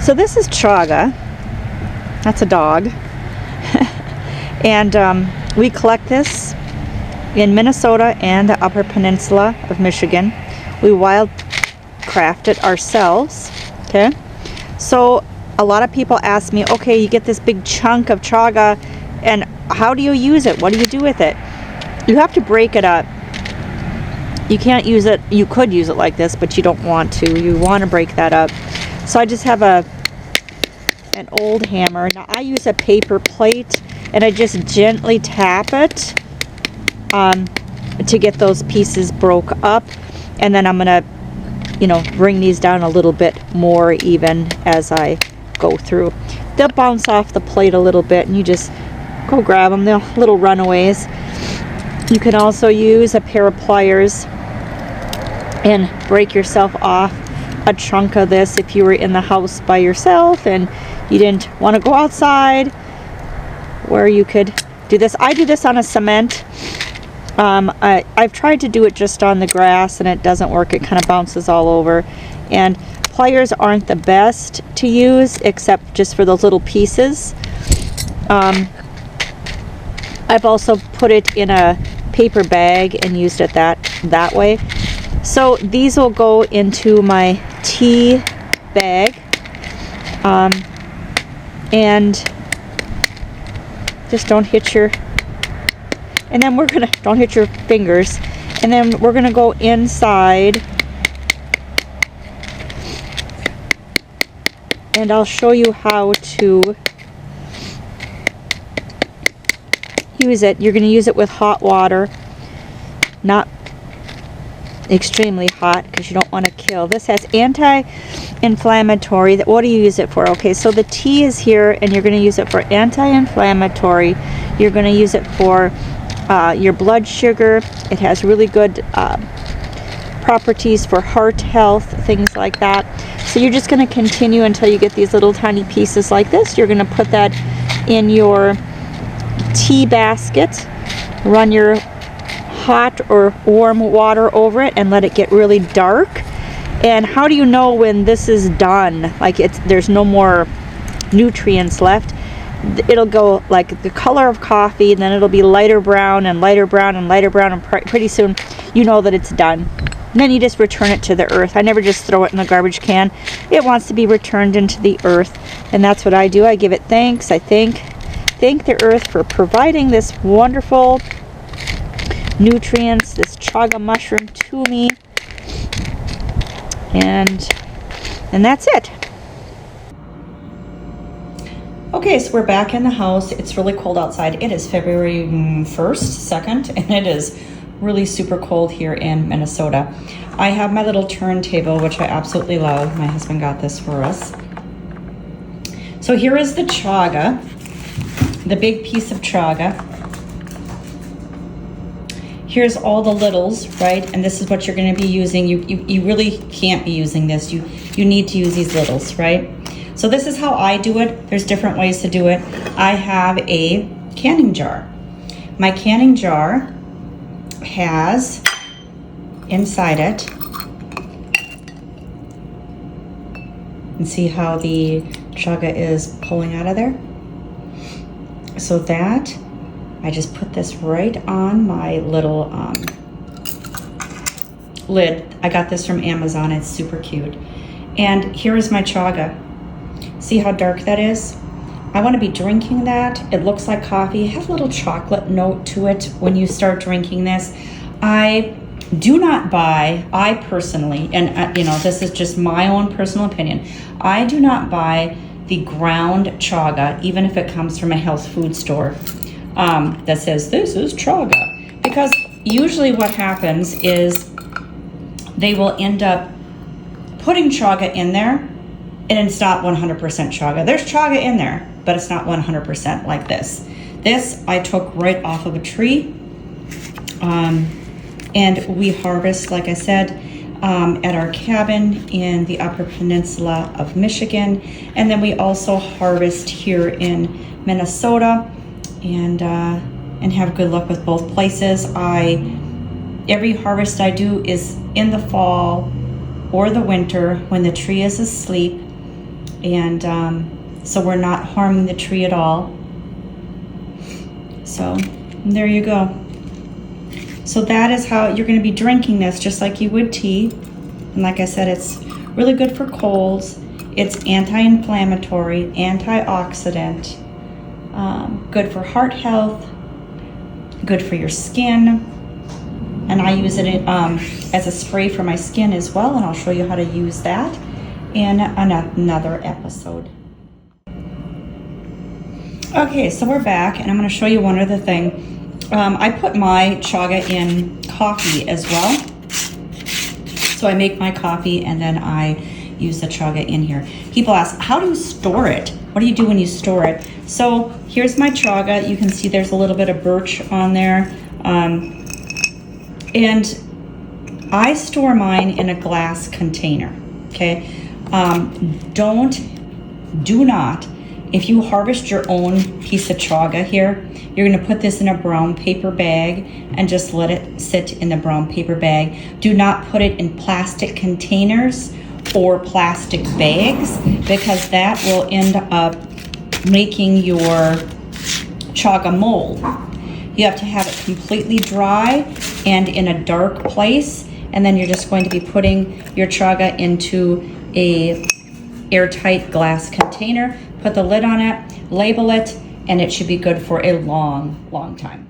So this is Chaga. That's a dog. And we collect this in Minnesota and the Upper Peninsula of Michigan. We wildcraft it ourselves. Okay. So a lot of people ask me, okay, you get this big chunk of chaga, and how do you use it? What do you do with it? You have to break it up. You can't use it, you could use it like this, but you don't want to. You want to break that up. So I just have an old hammer. Now I use a paper plate, and I just gently tap it to get those pieces broke up. And then I'm gonna, bring these down a little bit more even as I go through. They'll bounce off the plate a little bit, and you just go grab them. They're little runaways. You can also use a pair of pliers and break yourself off a chunk of this if you were in the house by yourself and you didn't want to go outside, where you could do this. I do this on a cement. I've tried to do it just on the grass, and it doesn't work. It kind of bounces all over. And pliers aren't the best to use, except just for those little pieces. I've also put it in a paper bag and used it that way. So these will go into my tea bag, and just don't hit your, and then don't hit your fingers, and then we're gonna go inside, and I'll show you how to use it. You're going to use it with hot water, not extremely hot, because you don't want to kill. This has anti-inflammatory. What do you use it for? Okay, so the tea is here, and you're going to use it for anti-inflammatory. You're going to use it for your blood sugar. It has really good properties for heart health, things like that. So you're just going to continue until you get these little tiny pieces like this. You're going to put that in your tea basket, run your hot or warm water over it, and let it get really dark. And how do you know when this is done? Like there's no more nutrients left. It'll go like the color of coffee, and then it'll be lighter brown and lighter brown and lighter brown, and pretty soon you know that it's done. And then you just return it to the earth. I never just throw it in the garbage can. It wants to be returned into the earth, and that's what I do. I give it thanks. I thank the earth for providing this wonderful nutrients, this chaga mushroom to me, and that's it. Okay, so we're back in the house. It's really cold outside. It is February 1st, 2nd, and it is really super cold here in Minnesota. I have my little turntable, which I absolutely love. My husband got this for us. So here is the chaga, the big piece of chaga. Here's all the littles, right? And this is what you're going to be using. You really can't be using this. You need to use these littles, right? So this is how I do it. There's different ways to do it. I have a canning jar. My canning jar has inside it, and see how the chaga is pulling out of there? So that, I just put this right on my little lid. I got this from Amazon. It's super cute. And here is my chaga. See how dark that is? I want to be drinking that. It looks like coffee. It has a little chocolate note to it when you start drinking this. I do not buy, I personally, and this is just my own personal opinion, I do not buy the ground chaga, even if it comes from a health food store, that says this is chaga. Because usually what happens is they will end up putting chaga in there, and it's not 100% chaga. There's chaga in there, but it's not 100% like this. This I took right off of a tree, and we harvest, like I said, at our cabin in the Upper Peninsula of Michigan, and then we also harvest here in Minnesota, and have good luck with both places. Every harvest I do is in the fall or the winter when the tree is asleep, and so we're not harming the tree at all. So there you go. So that is how you're going to be drinking this, just like you would tea. And like I said, it's really good for colds. It's anti-inflammatory, antioxidant, good for heart health, good for your skin. And I use it as a spray for my skin as well, and I'll show you how to use that in another episode. Okay, so we're back, and I'm going to show you one other thing. I put my chaga in coffee as well. So I make my coffee and then I use the chaga in here. People ask, how do you store it? What do you do when you store it? So here's my chaga. You can see there's a little bit of birch on there. And I store mine in a glass container, okay? Do not, if you harvest your own piece of chaga here, you're gonna put this in a brown paper bag and just let it sit in the brown paper bag. Do not put it in plastic containers or plastic bags, because that will end up making your chaga mold. You have to have it completely dry and in a dark place, and then you're just going to be putting your chaga into a airtight glass container. Put the lid on it, label it, and it should be good for a long, long time.